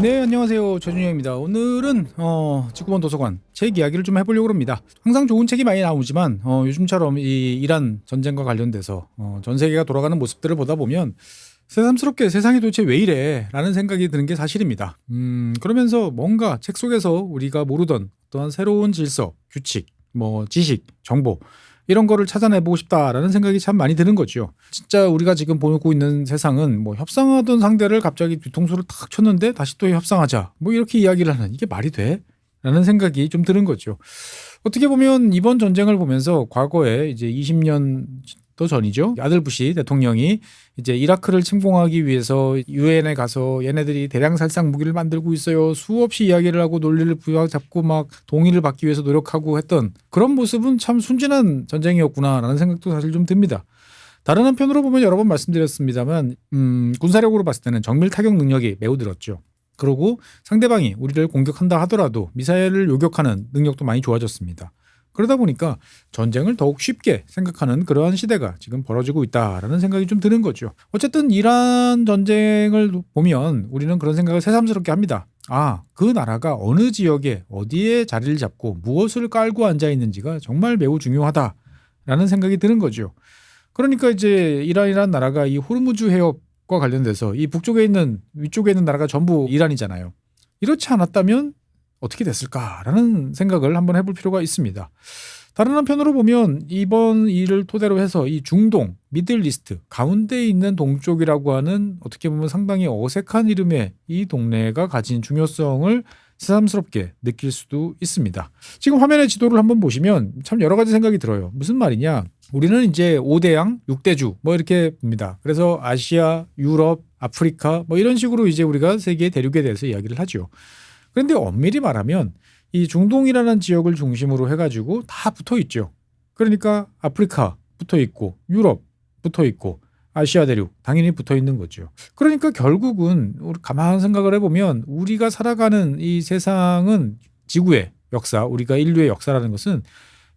네, 안녕하세요. 최준영입니다. 오늘은 지구본 도서관 책 이야기를 좀 해보려고 합니다. 항상 좋은 책이 많이 나오지만 요즘처럼 이 이란 전쟁과 관련돼서 전 세계가 돌아가는 모습들을 보다 보면 새삼스럽게 세상이 도대체 왜 이래? 라는 생각이 드는 게 사실입니다. 그러면서 뭔가 책 속에서 우리가 모르던 어떠한 새로운 질서, 규칙, 지식, 정보 이런 거를 찾아내보고 싶다라는 생각이 참 많이 드는 거죠. 진짜 우리가 지금 보고 있는 세상은 협상하던 상대를 갑자기 뒤통수를 탁 쳤는데 다시 또 협상하자. 이렇게 이야기를 하는 이게 말이 돼? 라는 생각이 좀 드는 거죠. 어떻게 보면 이번 전쟁을 보면서 과거에 이제 20년 더 전이죠. 아들 부시 대통령이 이제 이라크를 침공하기 위해서 유엔에 가서 얘네들이 대량 살상 무기를 만들고 있어요. 수없이 이야기를 하고 논리를 부여잡고 막 동의를 받기 위해서 노력하고 했던 그런 모습은 참 순진한 전쟁이었구나라는 생각도 사실 좀 듭니다. 다른 한편으로 보면 여러 번 말씀드렸습니다만 군사력으로 봤을 때는 정밀 타격 능력이 매우 늘었죠. 그리고 상대방이 우리를 공격한다 하더라도 미사일을 요격하는 능력도 많이 좋아졌습니다. 그러다 보니까 전쟁을 더욱 쉽게 생각하는 그러한 시대가 지금 벌어지고 있다라는 생각이 좀 드는 거죠. 어쨌든 이란 전쟁을 보면 우리는 그런 생각을 새삼스럽게 합니다. 그 나라가 어느 지역에 어디에 자리를 잡고 무엇을 깔고 앉아 있는지가 정말 매우 중요하다라는 생각이 드는 거죠. 그러니까 이제 이란이라는 나라가 이 호르무즈 해협과 관련돼서 이 북쪽에 있는 위쪽에 있는 나라가 전부 이란이잖아요. 이렇지 않았다면 어떻게 됐을까라는 생각을 한번 해볼 필요가 있습니다. 다른 한편으로 보면 이번 일을 토대로 해서 이 중동, 미들리스트, 가운데 있는 동쪽이라고 하는 어떻게 보면 상당히 어색한 이름의 이 동네가 가진 중요성을 새삼스럽게 느낄 수도 있습니다. 지금 화면의 지도를 한번 보시면 참 여러 가지 생각이 들어요. 무슨 말이냐? 우리는 이제 5대양, 6대주 이렇게 봅니다. 그래서 아시아, 유럽, 아프리카 이런 식으로 이제 우리가 세계 대륙에 대해서 이야기를 하죠. 그런데 엄밀히 말하면 이 중동이라는 지역을 중심으로 해가지고 다 붙어 있죠. 그러니까 아프리카 붙어 있고 유럽 붙어 있고 아시아 대륙 당연히 붙어 있는 거죠. 그러니까 결국은 우리 가만 생각을 해보면 우리가 살아가는 이 세상은 지구의 역사, 우리가 인류의 역사라는 것은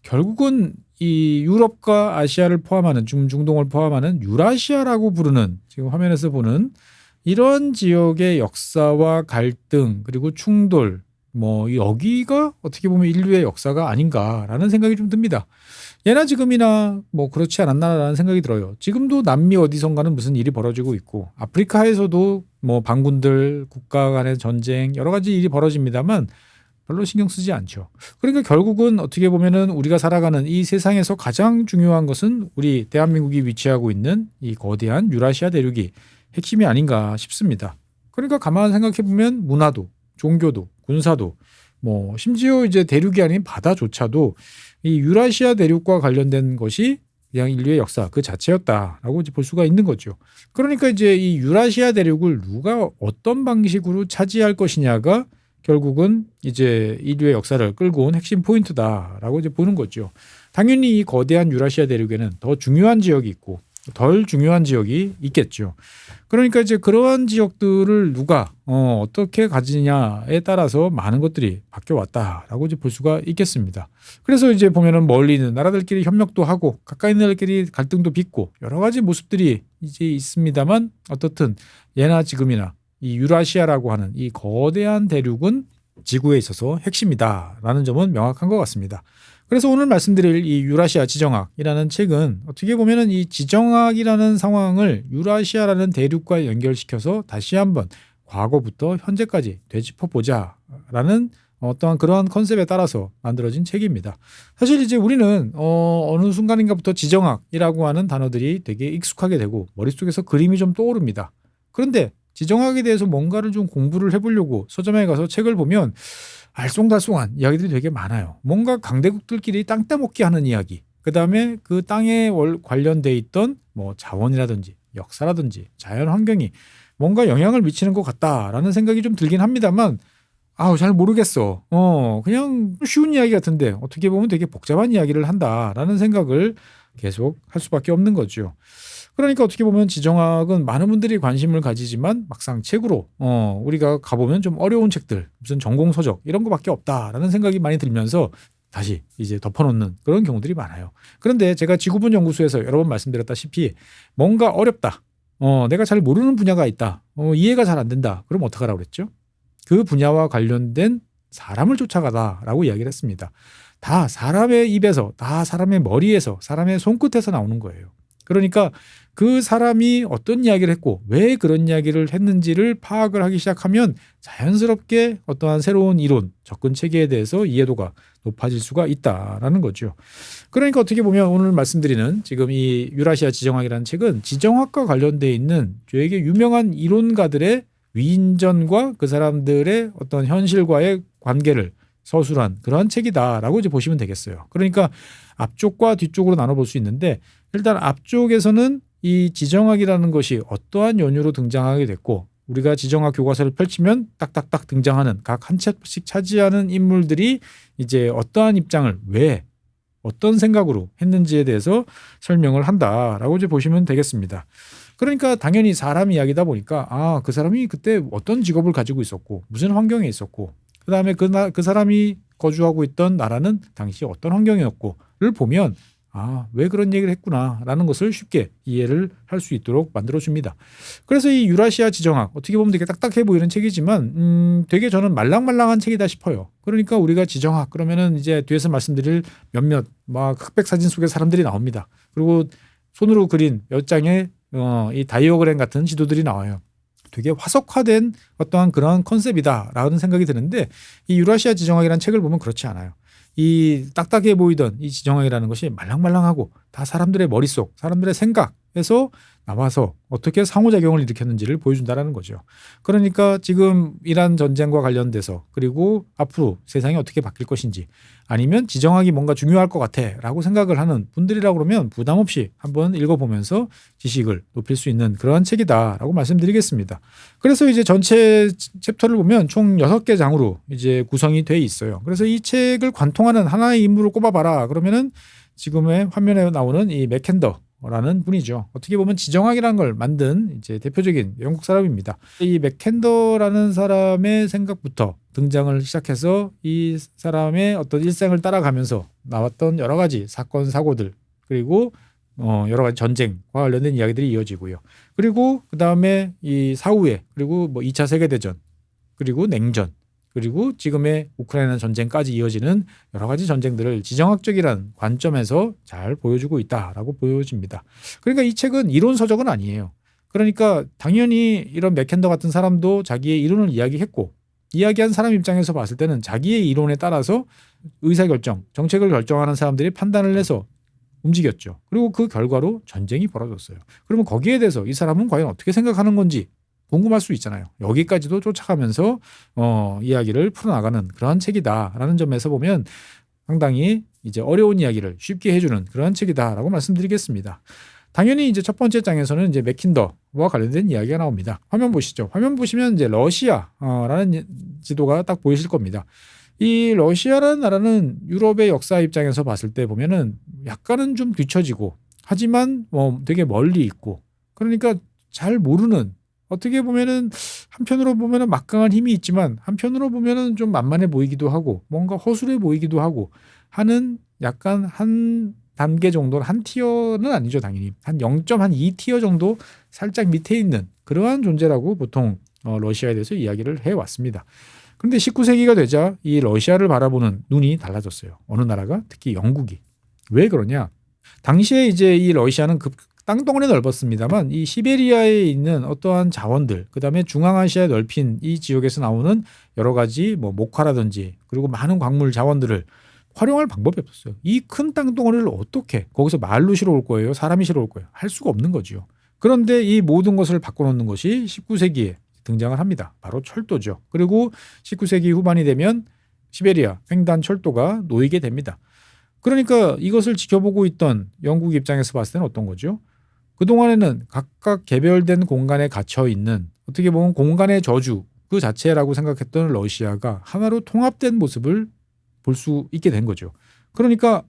결국은 이 유럽과 아시아를 포함하는 중동을 포함하는 유라시아라고 부르는 지금 화면에서 보는 이런 지역의 역사와 갈등 그리고 충돌 여기가 어떻게 보면 인류의 역사가 아닌가라는 생각이 좀 듭니다. 예나 지금이나 그렇지 않았나라는 생각이 들어요. 지금도 남미 어디선가는 무슨 일이 벌어지고 있고 아프리카에서도 반군들 국가 간의 전쟁 여러 가지 일이 벌어집니다만 별로 신경 쓰지 않죠. 그러니까 결국은 어떻게 보면은 우리가 살아가는 이 세상에서 가장 중요한 것은 우리 대한민국이 위치하고 있는 이 거대한 유라시아 대륙이 핵심이 아닌가 싶습니다. 그러니까 가만 생각해 보면 문화도, 종교도, 군사도, 심지어 이제 대륙이 아닌 바다조차도 이 유라시아 대륙과 관련된 것이 그냥 인류의 역사 그 자체였다라고 이제 볼 수가 있는 거죠. 그러니까 이제 이 유라시아 대륙을 누가 어떤 방식으로 차지할 것이냐가 결국은 이제 인류의 역사를 끌고 온 핵심 포인트다라고 이제 보는 거죠. 당연히 이 거대한 유라시아 대륙에는 더 중요한 지역이 있고 덜 중요한 지역이 있겠죠. 그러니까 이제 그러한 지역들을 누가 어떻게 가지냐에 따라서 많은 것들이 바뀌어 왔다라고 이제 볼 수가 있겠습니다. 그래서 이제 보면은 멀리 있는 나라들끼리 협력도 하고 가까이 있는 나라들끼리 갈등도 빚고 여러 가지 모습들이 이제 있습니다만 어떻든 예나 지금이나 이 유라시아라고 하는 이 거대한 대륙은 지구에 있어서 핵심이다라는 점은 명확한 것 같습니다. 그래서 오늘 말씀드릴 이 유라시아 지정학이라는 책은 어떻게 보면은 이 지정학이라는 상황을 유라시아라는 대륙과 연결시켜서 다시 한번 과거부터 현재까지 되짚어보자라는 어떠한 그러한 컨셉에 따라서 만들어진 책입니다. 사실 이제 우리는 어느 순간인가부터 지정학이라고 하는 단어들이 되게 익숙하게 되고 머릿속에서 그림이 좀 떠오릅니다. 그런데 지정학에 대해서 뭔가를 좀 공부를 해보려고 서점에 가서 책을 보면 알쏭달쏭한 이야기들이 되게 많아요. 뭔가 강대국들끼리 땅 떼먹기 하는 이야기. 그다음에 그 땅에 관련돼 있던 자원이라든지 역사라든지 자연 환경이 뭔가 영향을 미치는 것 같다라는 생각이 좀 들긴 합니다만 잘 모르겠어. 그냥 쉬운 이야기 같은데 어떻게 보면 되게 복잡한 이야기를 한다라는 생각을 계속 할 수밖에 없는 거죠. 그러니까 어떻게 보면 지정학은 많은 분들이 관심을 가지지만 막상 책으로 우리가 가보면 좀 어려운 책들 무슨 전공 서적 이런 거밖에 없다라는 생각이 많이 들면서 다시 이제 덮어놓는 그런 경우들이 많아요. 그런데 제가 지구본 연구소에서 여러 번 말씀드렸다시피 뭔가 어렵다. 내가 잘 모르는 분야가 있다. 이해가 잘 안 된다. 그럼 어떡하라고 그랬죠? 그 분야와 관련된 사람을 쫓아가다라고 이야기를 했습니다. 다 사람의 입에서, 다 사람의 머리에서, 사람의 손끝에서 나오는 거예요. 그러니까 그 사람이 어떤 이야기를 했고 왜 그런 이야기를 했는지를 파악을 하기 시작하면 자연스럽게 어떠한 새로운 이론, 접근 체계에 대해서 이해도가 높아질 수가 있다라는 거죠. 그러니까 어떻게 보면 오늘 말씀드리는 지금 이 유라시아 지정학이라는 책은 지정학과 관련돼 있는 되게 유명한 이론가들의 위인전과 그 사람들의 어떤 현실과의 관계를 서술한 그러한 책이다라고 이제 보시면 되겠어요. 그러니까 앞쪽과 뒤쪽으로 나눠볼 수 있는데 일단 앞쪽에서는 이 지정학이라는 것이 어떠한 연유로 등장하게 됐고 우리가 지정학 교과서를 펼치면 딱딱딱 등장하는 각 한 챕씩 차지하는 인물들이 이제 어떠한 입장을 왜 어떤 생각으로 했는지에 대해서 설명을 한다라고 이제 보시면 되겠습니다. 그러니까 당연히 사람 이야기다 보니까 그 사람이 그때 어떤 직업을 가지고 있었고 무슨 환경에 있었고 그다음에 그 사람이 거주하고 있던 나라는 당시 어떤 환경이었고를 보면 왜 그런 얘기를 했구나라는 것을 쉽게 이해를 할 수 있도록 만들어줍니다. 그래서 이 유라시아 지정학 어떻게 보면 되게 딱딱해 보이는 책이지만 되게 저는 말랑말랑한 책이다 싶어요. 그러니까 우리가 지정학 그러면은 이제 뒤에서 말씀드릴 몇몇 막 흑백 사진 속의 사람들이 나옵니다. 그리고 손으로 그린 몇 장의 이 다이어그램 같은 지도들이 나와요. 되게 화석화된 어떠한 그런 컨셉이다라는 생각이 드는데 이 유라시아 지정학이라는 책을 보면 그렇지 않아요. 이 딱딱해 보이던 이 지정학이라는 것이 말랑말랑하고 다 사람들의 머릿속, 사람들의 생각에서 나와서 어떻게 상호작용을 일으켰는지를 보여준다는 거죠. 그러니까 지금 이란 전쟁과 관련돼서 그리고 앞으로 세상이 어떻게 바뀔 것인지 아니면 지정학이 뭔가 중요할 것 같아라고 생각을 하는 분들이라고 그러면 부담 없이 한번 읽어보면서 지식을 높일 수 있는 그러한 책이다라고 말씀드리겠습니다. 그래서 이제 전체 챕터를 보면 총 6개 장으로 이제 구성이 돼 있어요. 그래서 이 책을 관통하는 하나의 인물을 꼽아봐라 그러면은 지금의 화면에 나오는 이 맥켄더라는 분이죠. 어떻게 보면 지정학이라는 걸 만든 이제 대표적인 영국 사람입니다. 이 맥켄더라는 사람의 생각부터 등장을 시작해서 이 사람의 어떤 일생을 따라가면서 나왔던 여러 가지 사건 사고들 그리고 여러 가지 전쟁과 관련된 이야기들이 이어지고요. 그리고 그 다음에 이 사후에 그리고 뭐 2차 세계대전 그리고 냉전 그리고 지금의 우크라이나 전쟁까지 이어지는 여러 가지 전쟁들을 지정학적이라는 관점에서 잘 보여주고 있다라고 보여집니다. 그러니까 이 책은 이론 서적은 아니에요. 그러니까 당연히 이런 맥켄더 같은 사람도 자기의 이론을 이야기했고 이야기한 사람 입장에서 봤을 때는 자기의 이론에 따라서 의사결정, 정책을 결정하는 사람들이 판단을 해서 움직였죠. 그리고 그 결과로 전쟁이 벌어졌어요. 그러면 거기에 대해서 이 사람은 과연 어떻게 생각하는 건지 궁금할 수 있잖아요. 여기까지도 쫓아가면서 이야기를 풀어나가는 그런 책이다라는 점에서 보면 상당히 이제 어려운 이야기를 쉽게 해주는 그런 책이다라고 말씀드리겠습니다. 당연히 이제 첫 번째 장에서는 이제 맥킨더와 관련된 이야기가 나옵니다. 화면 보시죠. 화면 보시면 이제 러시아라는 지도가 딱 보이실 겁니다. 이 러시아라는 나라는 유럽의 역사 입장에서 봤을 때 보면은 약간은 좀 뒤처지고 하지만 되게 멀리 있고 그러니까 잘 모르는 어떻게 보면은 한편으로 보면은 막강한 힘이 있지만 한편으로 보면은 좀 만만해 보이기도 하고 뭔가 허술해 보이기도 하고 하는 약간 한 단계 정도는 한 티어는 아니죠 당연히 한 0.2 티어 정도 살짝 밑에 있는 그러한 존재라고 보통 러시아에 대해서 이야기를 해왔습니다. 그런데 19세기가 되자 이 러시아를 바라보는 눈이 달라졌어요. 어느 나라가 특히 영국이 왜 그러냐? 당시에 이제 이 러시아는 땅덩어리 넓었습니다만 이 시베리아에 있는 어떠한 자원들 그다음에 중앙아시아에 넓힌 이 지역에서 나오는 여러 가지 뭐 목화라든지 그리고 많은 광물 자원들을 활용할 방법이 없었어요. 이 큰 땅덩어리를 어떻게 거기서 말로 실어 올 거예요? 사람이 실어 올 거예요? 할 수가 없는 거죠. 그런데 이 모든 것을 바꿔놓는 것이 19세기에 등장을 합니다. 바로 철도죠. 그리고 19세기 후반이 되면 시베리아 횡단 철도가 놓이게 됩니다. 그러니까 이것을 지켜보고 있던 영국 입장에서 봤을 때는 어떤 거죠? 그동안에는 각각 개별된 공간에 갇혀 있는 어떻게 보면 공간의 저주 그 자체라고 생각했던 러시아가 하나로 통합된 모습을 볼 수 있게 된 거죠. 그러니까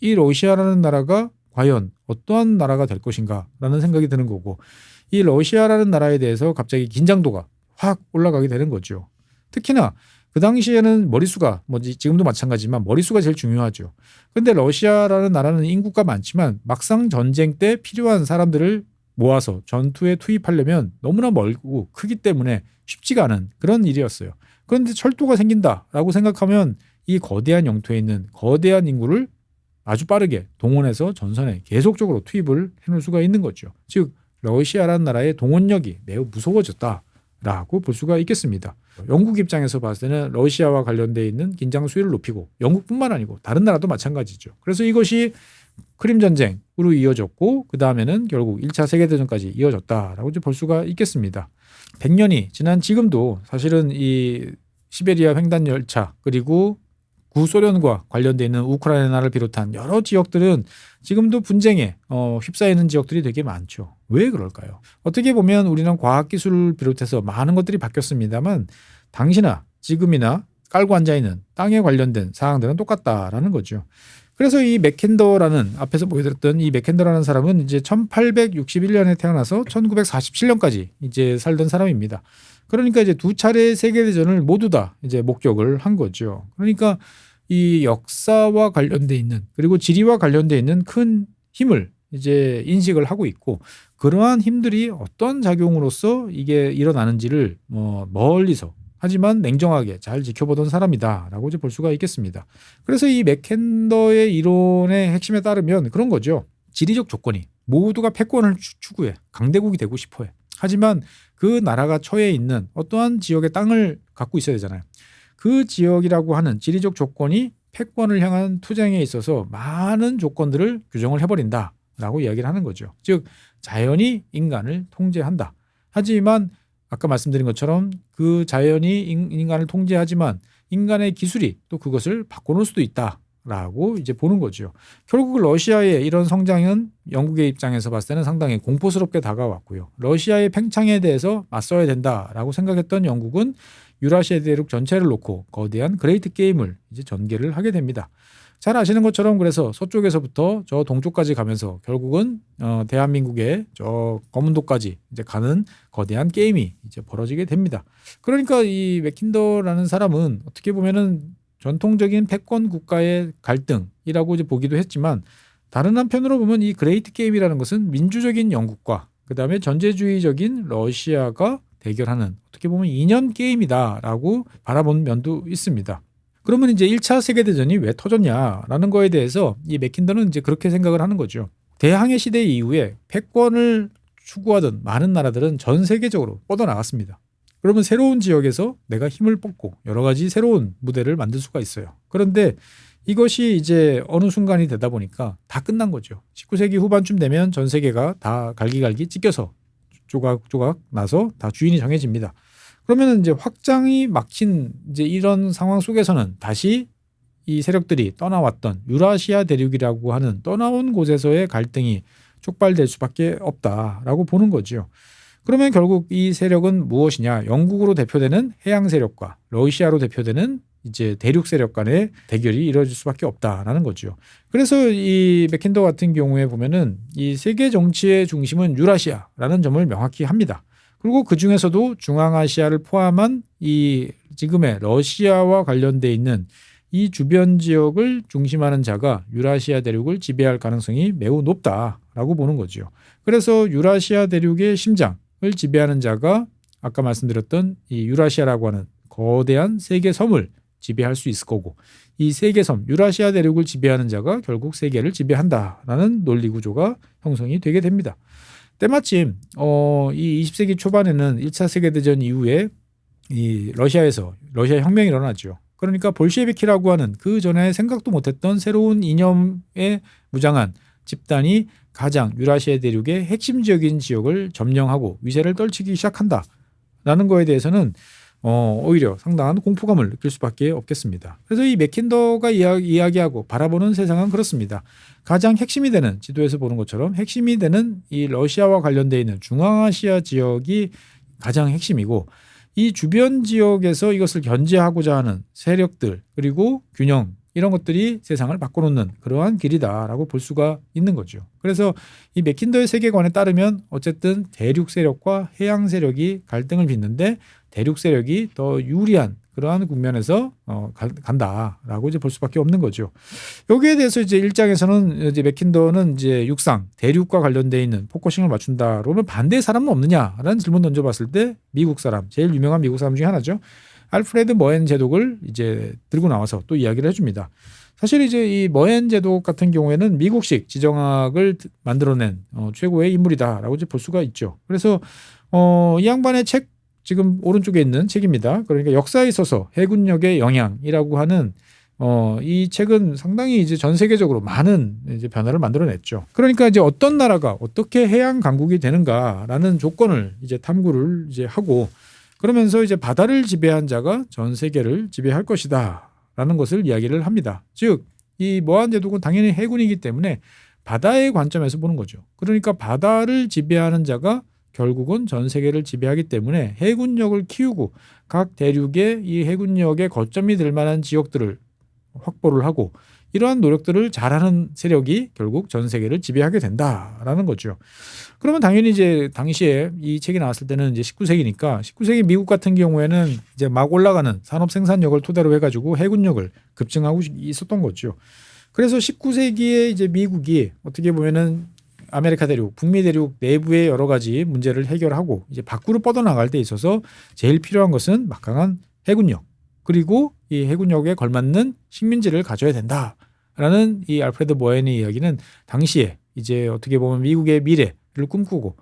이 러시아라는 나라가 과연 어떠한 나라가 될 것인가라는 생각이 드는 거고 이 러시아라는 나라에 대해서 갑자기 긴장도가 확 올라가게 되는 거죠. 특히나 그 당시에는 머릿수가 지금도 마찬가지지만 머릿수가 제일 중요하죠. 그런데 러시아라는 나라는 인구가 많지만 막상 전쟁 때 필요한 사람들을 모아서 전투에 투입하려면 너무나 멀고 크기 때문에 쉽지가 않은 그런 일이었어요. 그런데 철도가 생긴다라고 생각하면 이 거대한 영토에 있는 거대한 인구를 아주 빠르게 동원해서 전선에 계속적으로 투입을 해놓을 수가 있는 거죠. 즉 러시아라는 나라의 동원력이 매우 무서워졌다라고 볼 수가 있겠습니다. 영국 입장에서 봤을 때는 러시아와 관련되어 있는 긴장 수위를 높이고 영국뿐만 아니고 다른 나라도 마찬가지죠. 그래서 이것이 크림 전쟁으로 이어졌고 그 다음에는 결국 1차 세계대전까지 이어졌다라고 볼 수가 있겠습니다. 100년이 지난 지금도 사실은 이 시베리아 횡단 열차 그리고 구소련과 관련되어 있는 우크라이나를 비롯한 여러 지역들은 지금도 분쟁에 휩싸이는 지역들이 되게 많죠. 왜 그럴까요? 어떻게 보면 우리는 과학기술을 비롯해서 많은 것들이 바뀌었습니다만 당시나 지금이나 깔고 앉아있는 땅에 관련된 사항들은 똑같다라는 거죠. 그래서 이 맥켄더라는 앞에서 보여드렸던 이 맥켄더라는 사람은 이제 1861년에 태어나서 1947년까지 이제 살던 사람입니다. 그러니까 이제 두 차례 세계대전을 모두 다 이제 목격을 한 거죠. 그러니까 이 역사와 관련돼 있는 그리고 지리와 관련돼 있는 큰 힘을 이제 인식을 하고 있고 그러한 힘들이 어떤 작용으로서 이게 일어나는지를 멀리서 하지만 냉정하게 잘 지켜보던 사람이다라고 이제 볼 수가 있겠습니다. 그래서 이 맥켄더의 이론의 핵심에 따르면 그런 거죠. 지리적 조건이 모두가 패권을 추구해 강대국이 되고 싶어해. 하지만 그 나라가 처해 있는 어떠한 지역의 땅을 갖고 있어야 되잖아요. 그 지역이라고 하는 지리적 조건이 패권을 향한 투쟁에 있어서 많은 조건들을 규정을 해버린다라고 이야기를 하는 거죠. 즉 자연이 인간을 통제한다. 하지만 아까 말씀드린 것처럼 그 자연이 인간을 통제하지만 인간의 기술이 또 그것을 바꿔놓을 수도 있다라고 이제 보는 거죠. 결국 러시아의 이런 성장은 영국의 입장에서 봤을 때는 상당히 공포스럽게 다가왔고요. 러시아의 팽창에 대해서 맞서야 된다라고 생각했던 영국은 유라시아 대륙 전체를 놓고 거대한 그레이트 게임을 이제 전개를 하게 됩니다. 잘 아시는 것처럼 그래서 서쪽에서부터 저 동쪽까지 가면서 결국은 대한민국의 저 검은도까지 이제 가는 거대한 게임이 이제 벌어지게 됩니다. 그러니까 이 맥킨더라는 사람은 어떻게 보면은 전통적인 패권 국가의 갈등이라고 이제 보기도 했지만 다른 한편으로 보면 이 그레이트 게임이라는 것은 민주적인 영국과 그다음에 전제주의적인 러시아가 대결하는 어떻게 보면 이념 게임이다라고 바라본 면도 있습니다. 그러면 이제 1차 세계대전이 왜 터졌냐라는 거에 대해서 이 맥킨더는 이제 그렇게 생각을 하는 거죠. 대항해 시대 이후에 패권을 추구하던 많은 나라들은 전 세계적으로 뻗어나갔습니다. 그러면 새로운 지역에서 내가 힘을 뽑고 여러 가지 새로운 무대를 만들 수가 있어요. 그런데 이것이 이제 어느 순간이 되다 보니까 다 끝난 거죠. 19세기 후반쯤 되면 전 세계가 다 갈기갈기 찢겨서 조각조각 나서 다 주인이 정해집니다. 그러면 이제 확장이 막힌 이제 이런 상황 속에서는 다시 이 세력들이 떠나왔던 유라시아 대륙이라고 하는 떠나온 곳에서의 갈등이 촉발될 수밖에 없다라고 보는 거죠. 그러면 결국 이 세력은 무엇이냐? 영국으로 대표되는 해양 세력과 러시아로 대표되는 이제 대륙 세력 간의 대결이 이루어질 수밖에 없다라는 거죠. 그래서 이 맥킨더 같은 경우에 보면은 이 세계 정치의 중심은 유라시아라는 점을 명확히 합니다. 그리고 그 중에서도 중앙아시아를 포함한 이 지금의 러시아와 관련돼 있는 이 주변 지역을 중심하는 자가 유라시아 대륙을 지배할 가능성이 매우 높다라고 보는 거죠. 그래서 유라시아 대륙의 심장을 지배하는 자가 아까 말씀드렸던 이 유라시아라고 하는 거대한 세계 섬을 지배할 수 있을 거고 이 세계 섬 유라시아 대륙을 지배하는 자가 결국 세계를 지배한다라는 논리 구조가 형성이 되게 됩니다. 때마침 이 20세기 초반에는 1차 세계대전 이후에 이 러시아에서 러시아 혁명이 일어나죠. 그러니까 볼셰비키라고 하는 그 전에 생각도 못했던 새로운 이념에 무장한 집단이 가장 유라시아 대륙의 핵심 지역인 지역을 점령하고 위세를 떨치기 시작한다라는 거에 대해서는 오히려 상당한 공포감을 느낄 수밖에 없겠습니다. 그래서 이 맥킨더가 이야기하고 바라보는 세상은 그렇습니다. 가장 핵심이 되는 지도에서 보는 것처럼 핵심이 되는 이 러시아와 관련되어 있는 중앙아시아 지역이 가장 핵심이고 이 주변 지역에서 이것을 견제하고자 하는 세력들 그리고 균형 이런 것들이 세상을 바꿔놓는 그러한 길이다라고 볼 수가 있는 거죠. 그래서 이 맥킨더의 세계관에 따르면 어쨌든 대륙 세력과 해양 세력이 갈등을 빚는데 대륙 세력이 더 유리한 그러한 국면에서 간다라고 이제 볼 수밖에 없는 거죠. 여기에 대해서 이제 일장에서는 이제 맥킨더는 이제 육상 대륙과 관련돼 있는 포커싱을 맞춘다. 그러면 반대의 사람은 없느냐라는 질문 던져봤을 때 미국 사람 제일 유명한 미국 사람 중에 하나죠. 알프레드 머헨 제독을 이제 들고 나와서 또 이야기를 해줍니다. 사실 이제 이 머헨 제독 같은 경우에는 미국식 지정학을 만들어낸 최고의 인물이다라고 이제 볼 수가 있죠. 그래서 이 양반의 책 지금 오른쪽에 있는 책입니다. 그러니까 역사에 있어서 해군력의 영향이라고 하는 이 책은 상당히 이제 전 세계적으로 많은 이제 변화를 만들어냈죠. 그러니까 이제 어떤 나라가 어떻게 해양 강국이 되는가라는 조건을 이제 탐구를 이제 하고 그러면서 이제 바다를 지배한 자가 전 세계를 지배할 것이다라는 것을 이야기를 합니다. 즉, 이 머헨 제독은 당연히 해군이기 때문에 바다의 관점에서 보는 거죠. 그러니까 바다를 지배하는 자가 결국은 전 세계를 지배하기 때문에 해군력을 키우고 각 대륙의 이 해군력의 거점이 될 만한 지역들을 확보를 하고 이러한 노력들을 잘하는 세력이 결국 전 세계를 지배하게 된다라는 거죠. 그러면 당연히 이제 당시에 이 책이 나왔을 때는 이제 19세기니까 19세기 미국 같은 경우에는 이제 막 올라가는 산업 생산력을 토대로 해가지고 해군력을 급증하고 있었던 거죠. 그래서 19세기에 이제 미국이 어떻게 보면은 아메리카 대륙, 북미 대륙 내부의 여러 가지 문제를 해결하고 이제 밖으로 뻗어나갈 때 있어서 제일 필요한 것은 막강한 해군력 그리고 이 해군력에 걸맞는 식민지를 가져야 된다라는 이 알프레드 머헨의 이야기는 당시에 이제 어떻게 보면 미국의 미래를 꿈꾸고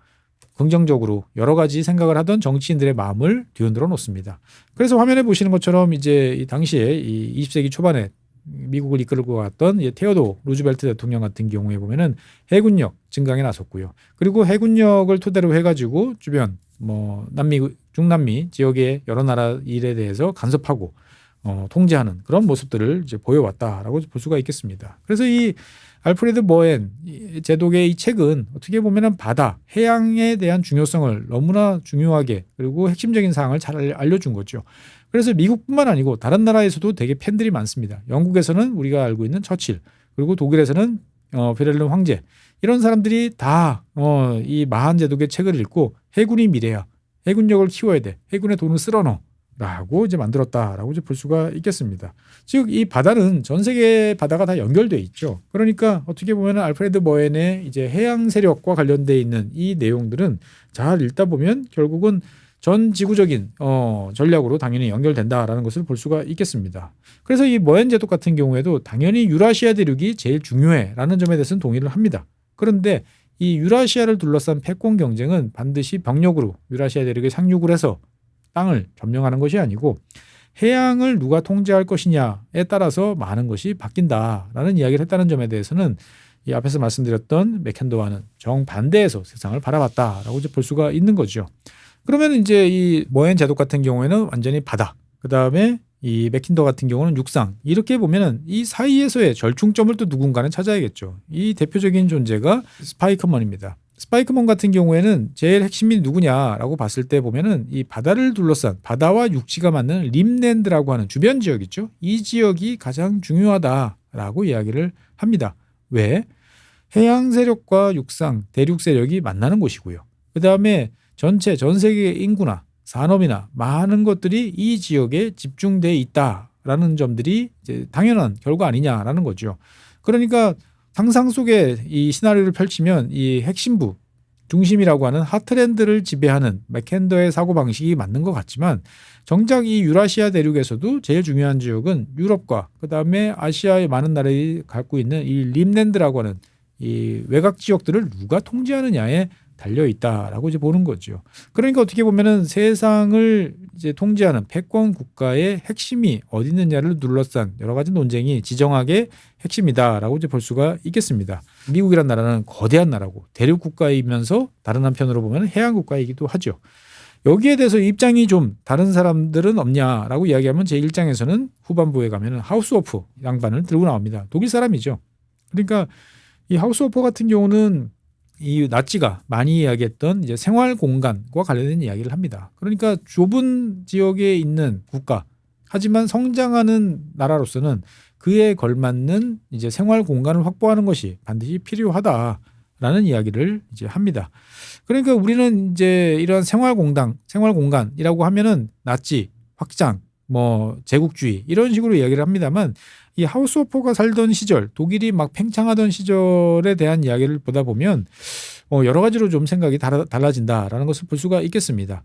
긍정적으로 여러 가지 생각을 하던 정치인들의 마음을 뒤흔들어 놓습니다. 그래서 화면에 보시는 것처럼 이제 이 당시에 이 20세기 초반에 미국을 이끌고 갔던 테오도 루즈벨트 대통령 같은 경우에 보면은 해군력 증강에 나섰고요. 그리고 해군력을 토대로 해가지고 주변 남미, 중남미 지역의 여러 나라 일에 대해서 간섭하고 통제하는 그런 모습들을 이제 보여왔다라고 볼 수가 있겠습니다. 그래서 이 알프레드 머헨 제독의 이 책은 어떻게 보면은 바다, 해양에 대한 중요성을 너무나 중요하게 그리고 핵심적인 사항을 잘 알려준 거죠. 그래서 미국뿐만 아니고 다른 나라에서도 되게 팬들이 많습니다. 영국에서는 우리가 알고 있는 처칠, 그리고 독일에서는 베를린 황제 이런 사람들이 다 이 마한 제독의 책을 읽고 해군이 미래야, 해군력을 키워야 돼, 해군에 돈을 쓸어넣어. 라고 이제 만들었다라고 이제 볼 수가 있겠습니다. 즉, 이 바다는 전 세계 바다가 다 연결돼 있죠. 그러니까 어떻게 보면 알프레드 머헨의 이제 해양 세력과 관련돼 있는 이 내용들은 잘 읽다 보면 결국은 전 지구적인 전략으로 당연히 연결된다라는 것을 볼 수가 있겠습니다. 그래서 이 머헨 제독 같은 경우에도 당연히 유라시아 대륙이 제일 중요해라는 점에 대해서는 동의를 합니다. 그런데 이 유라시아를 둘러싼 패권 경쟁은 반드시 병력으로 유라시아 대륙에 상륙을 해서 땅을 점령하는 것이 아니고 해양을 누가 통제할 것이냐에 따라서 많은 것이 바뀐다라는 이야기를 했다는 점에 대해서는 이 앞에서 말씀드렸던 맥켄더와는 정반대에서 세상을 바라봤다라고 이제 볼 수가 있는 거죠. 그러면 이제 이 머헨 제독 같은 경우에는 완전히 바다, 그 다음에 이 맥킨더 같은 경우는 육상, 이렇게 보면은 이 사이에서의 절충점을 또 누군가는 찾아야겠죠. 이 대표적인 존재가 스파이크먼입니다. 스파이크먼 같은 경우에는 제일 핵심이 누구냐라고 봤을 때 보면은 이 바다를 둘러싼 바다와 육지가 맞는 림랜드라고 하는 주변 지역 있죠. 이 지역이 가장 중요하다라고 이야기를 합니다. 왜? 해양 세력과 육상, 대륙 세력이 만나는 곳이고요. 그 다음에 전 세계 인구나 산업이나 많은 것들이 이 지역에 집중돼 있다라는 점들이 이제 당연한 결과 아니냐라는 거죠. 그러니까 상상 속에 이 시나리오를 펼치면 이 핵심부 중심이라고 하는 하트랜드를 지배하는 맥켄더의 사고방식이 맞는 것 같지만 정작 이 유라시아 대륙에서도 제일 중요한 지역은 유럽과 그다음에 아시아의 많은 나라들이 갖고 있는 이 림랜드라고 하는 이 외곽 지역들을 누가 통제하느냐에 달려 있다라고 이제 보는 거죠. 그러니까 어떻게 보면은 세상을 이제 통제하는 패권 국가의 핵심이 어디 있느냐를 둘러싼 여러 가지 논쟁이 지정학의 핵심이다라고 이제 볼 수가 있겠습니다. 미국이란 나라는 거대한 나라고 대륙 국가이면서 다른 한편으로 보면 해양 국가이기도 하죠. 여기에 대해서 입장이 좀 다른 사람들은 없냐라고 이야기하면 제 입장에서는 후반부에 가면은 하우스호프 양반을 들고 나옵니다. 독일 사람이죠. 그러니까 이 하우스호프 같은 경우는 이 나치가 많이 이야기했던 이제 생활 공간과 관련된 이야기를 합니다. 그러니까 좁은 지역에 있는 국가, 하지만 성장하는 나라로서는 그에 걸맞는 이제 생활 공간을 확보하는 것이 반드시 필요하다라는 이야기를 이제 합니다. 그러니까 우리는 이제 이런 생활 공간이라고 하면은 나치, 확장, 뭐 제국주의 이런 식으로 이야기를 합니다만 이 하우스 호퍼가 살던 시절, 독일이 막 팽창하던 시절에 대한 이야기를 보다 보면 여러 가지로 좀 생각이 달라진다라는 것을 볼 수가 있겠습니다.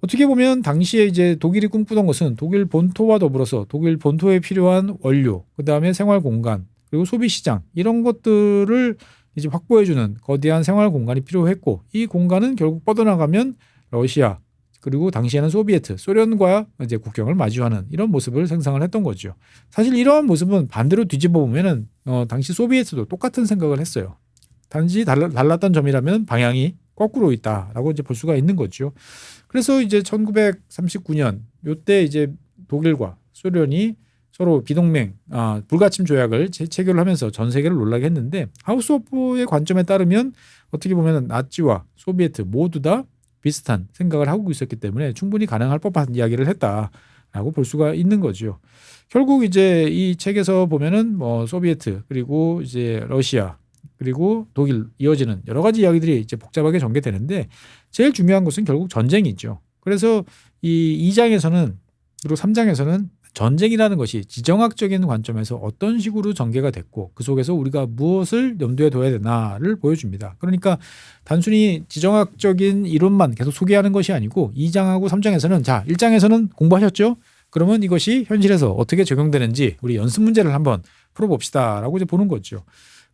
어떻게 보면 당시에 이제 독일이 꿈꾸던 것은 독일 본토와 더불어서 독일 본토에 필요한 원료, 그다음에 생활 공간, 그리고 소비 시장 이런 것들을 이제 확보해주는 거대한 생활 공간이 필요했고, 이 공간은 결국 뻗어나가면 러시아 그리고 당시에는 소비에트, 소련과 이제 국경을 마주하는 이런 모습을 생성을 했던 거죠. 사실 이러한 모습은 반대로 뒤집어 보면은 당시 소비에트도 똑같은 생각을 했어요. 단지 달랐던 점이라면 방향이 거꾸로 있다라고 이제 볼 수가 있는 거죠. 그래서 이제 1939년 요때 이제 독일과 소련이 서로 비동맹, 불가침 조약을 체결을 하면서 전 세계를 놀라게 했는데, 하우스 호퍼의 관점에 따르면 어떻게 보면 나치와 소비에트 모두 다 비슷한 생각을 하고 있었기 때문에 충분히 가능할 법한 이야기를 했다라고 볼 수가 있는 거죠. 결국 이제 이 책에서 보면은 뭐 소비에트 그리고 이제 러시아 그리고 독일 이어지는 여러 가지 이야기들이 이제 복잡하게 전개되는데, 제일 중요한 것은 결국 전쟁이죠. 그래서 이 2장에서는 그리고 3장에서는 전쟁이라는 것이 지정학적인 관점에서 어떤 식으로 전개가 됐고 그 속에서 우리가 무엇을 염두에 둬야 되나를 보여줍니다. 그러니까 단순히 지정학적인 이론만 계속 소개하는 것이 아니고 2장하고 3장에서는 자 1장에서는 공부하셨죠? 그러면 이것이 현실에서 어떻게 적용되는지 우리 연습 문제를 한번 풀어봅시다라고 이제 보는 거죠.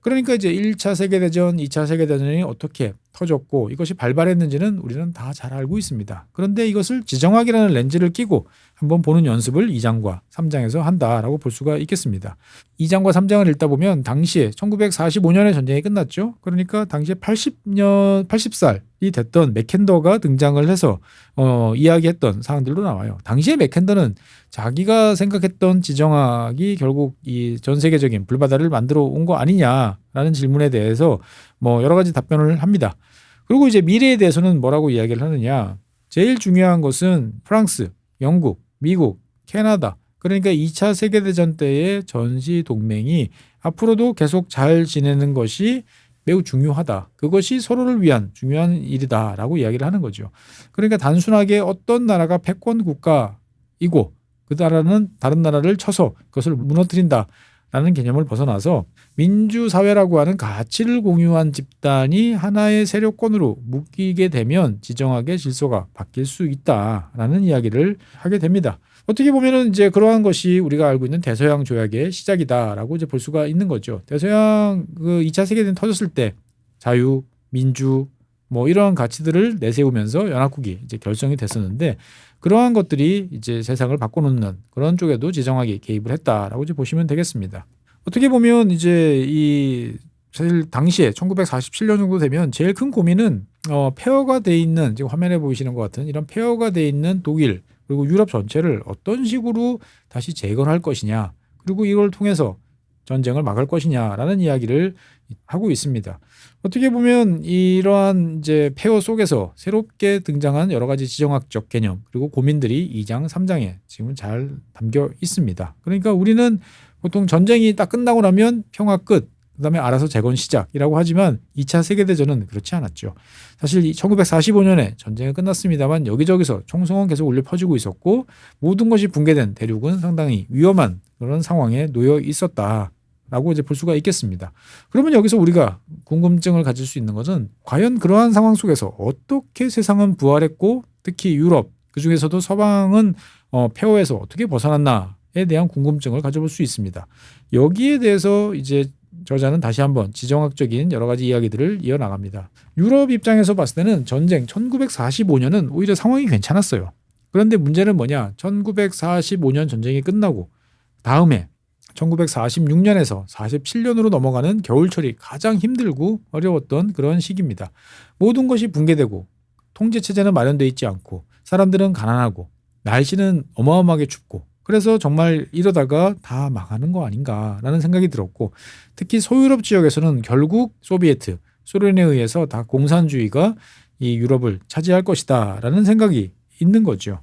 그러니까 이제 1차 세계대전, 2차 세계대전이 어떻게 터졌고 이것이 발발했는지는 우리는 다 잘 알고 있습니다. 그런데 이것을 지정학이라는 렌즈를 끼고 한번 보는 연습을 2장과 3장에서 한다라고 볼 수가 있겠습니다. 2장과 3장을 읽다 보면 당시에 1945년에 전쟁이 끝났죠. 그러니까 당시에 80살이 됐던 맥켄더가 등장을 해서 이야기했던 사항들도 나와요. 당시에 맥켄더는 자기가 생각했던 지정학이 결국 이 전 세계적인 불바다를 만들어 온 거 아니냐라는 질문에 대해서 뭐 여러 가지 답변을 합니다. 그리고 이제 미래에 대해서는 뭐라고 이야기를 하느냐. 제일 중요한 것은 프랑스, 영국, 미국, 캐나다, 그러니까 2차 세계대전 때의 전시 동맹이 앞으로도 계속 잘 지내는 것이 매우 중요하다. 그것이 서로를 위한 중요한 일이다라고 이야기를 하는 거죠. 그러니까 단순하게 어떤 나라가 패권 국가이고 그 나라는 다른 나라를 쳐서 그것을 무너뜨린다라는 개념을 벗어나서 민주사회라고 하는 가치를 공유한 집단이 하나의 세력권으로 묶이게 되면 지정학의 질서가 바뀔 수 있다라는 이야기를 하게 됩니다. 어떻게 보면은 이제 그러한 것이 우리가 알고 있는 대서양 조약의 시작이다라고 이제 볼 수가 있는 거죠. 대서양 그 2차 세계대전 터졌을 때 자유, 민주 뭐 이러한 가치들을 내세우면서 연합국이 이제 결성이 됐었는데, 그러한 것들이 이제 세상을 바꿔놓는 그런 쪽에도 지정학이 개입을 했다라고 이제 보시면 되겠습니다. 어떻게 보면 이제 이 사실 당시에 1947년 정도 되면 제일 큰 고민은 폐허가 돼 있는, 지금 화면에 보이시는 것 같은 이런 폐허가 돼 있는 독일 그리고 유럽 전체를 어떤 식으로 다시 재건할 것이냐, 그리고 이걸 통해서 전쟁을 막을 것이냐라는 이야기를 하고 있습니다. 어떻게 보면 이러한 이제 폐허 속에서 새롭게 등장한 여러 가지 지정학적 개념 그리고 고민들이 2장, 3장에 지금 잘 담겨 있습니다. 그러니까 우리는 보통 전쟁이 딱 끝나고 나면 평화 끝, 그다음에 알아서 재건 시작이라고 하지만 2차 세계대전은 그렇지 않았죠. 사실 1945년에 전쟁이 끝났습니다만 여기저기서 총성은 계속 울려 퍼지고 있었고 모든 것이 붕괴된 대륙은 상당히 위험한 그런 상황에 놓여 있었다라고 이제 볼 수가 있겠습니다. 그러면 여기서 우리가 궁금증을 가질 수 있는 것은 과연 그러한 상황 속에서 어떻게 세상은 부활했고 특히 유럽 그중에서도 서방은 폐허에서 어떻게 벗어났나에 대한 궁금증을 가져볼 수 있습니다. 여기에 대해서 이제 저자는 다시 한번 지정학적인 여러 가지 이야기들을 이어나갑니다. 유럽 입장에서 봤을 때는 전쟁 1945년은 오히려 상황이 괜찮았어요. 그런데 문제는 뭐냐? 1945년 전쟁이 끝나고 다음에 1946년에서 47년으로 넘어가는 겨울철이 가장 힘들고 어려웠던 그런 시기입니다. 모든 것이 붕괴되고 통제체제는 마련되어 있지 않고 사람들은 가난하고 날씨는 어마어마하게 춥고, 그래서 정말 이러다가 다 망하는 거 아닌가라는 생각이 들었고, 특히 소유럽 지역에서는 결국 소비에트, 소련에 의해서 다 공산주의가 이 유럽을 차지할 것이다라는 생각이 있는 거죠.